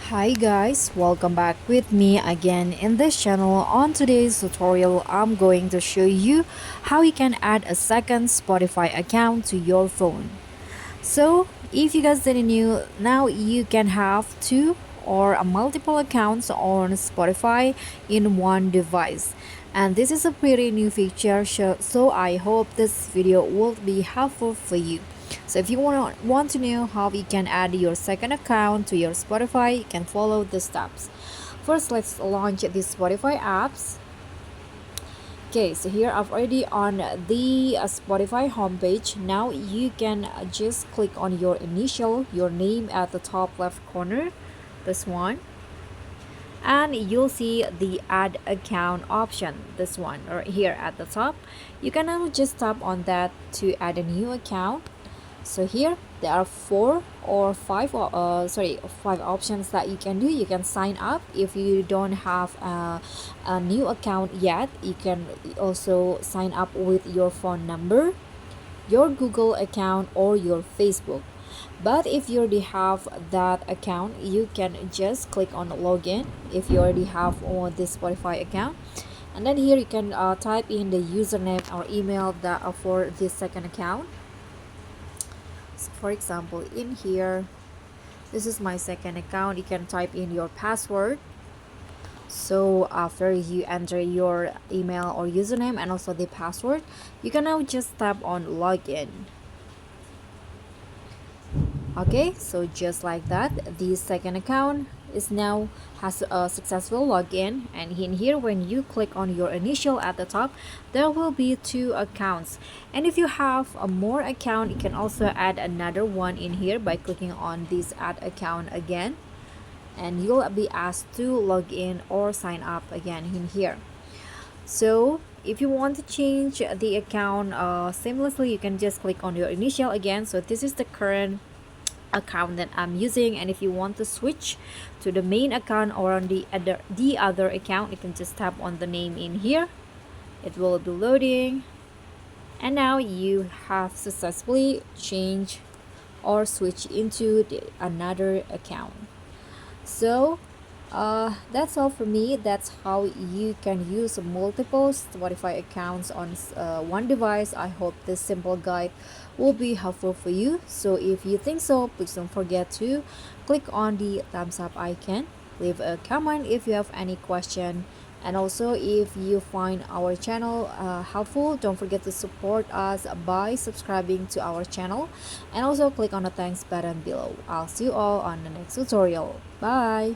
Hi guys, welcome back with me again in this channel. On today's tutorial, I'm going to show you how you can add a second Spotify account to your phone. So, if you guys didn't know, now you can have two or a multiple accounts on Spotify in one device. And this is a pretty new feature, so I hope this video will be helpful for you. So if you want to know how you can add your second account to your Spotify, you can follow the steps. First, let's launch the Spotify apps. Okay, so here I've already on the Spotify homepage. Now you can just click on your initial, your name at the top left corner, this one, and you'll see the add account option, this one right here at the top. You can now just tap on that to add a new account. So here there are five options that you can do. You can sign up if you don't have a new account yet. You can also sign up with your phone number, your Google account, or your Facebook. But if you already have that account, you can just click on login if you already have on this Spotify account. And then here you can type in the username or email that for this second account. For example, in here, this is my second account. You can type in your password. So after you enter your email or username and also the password, you can now just tap on login. Okay, so just like that, the second account is now has a successful login, and in here when you click on your initial at the top, there will be two accounts. And if you have a more account, you can also add another one in here by clicking on this add account again, and you'll be asked to log in or sign up again in here. So if you want to change the account seamlessly, you can just click on your initial again. So this is the current account that I'm using, and if you want to switch to the main account or on the other account, you can just tap on the name in here. It will be loading, and now you have successfully changed or switched into another account. So that's all for me. That's how you can use multiple Spotify accounts on one device. I hope this simple guide will be helpful for you. So if you think so, please don't forget to click on the thumbs up icon, leave a comment if you have any question, and also if you find our channel helpful, don't forget to support us by subscribing to our channel, and also click on the thanks button below. I'll see you all on the next tutorial. Bye.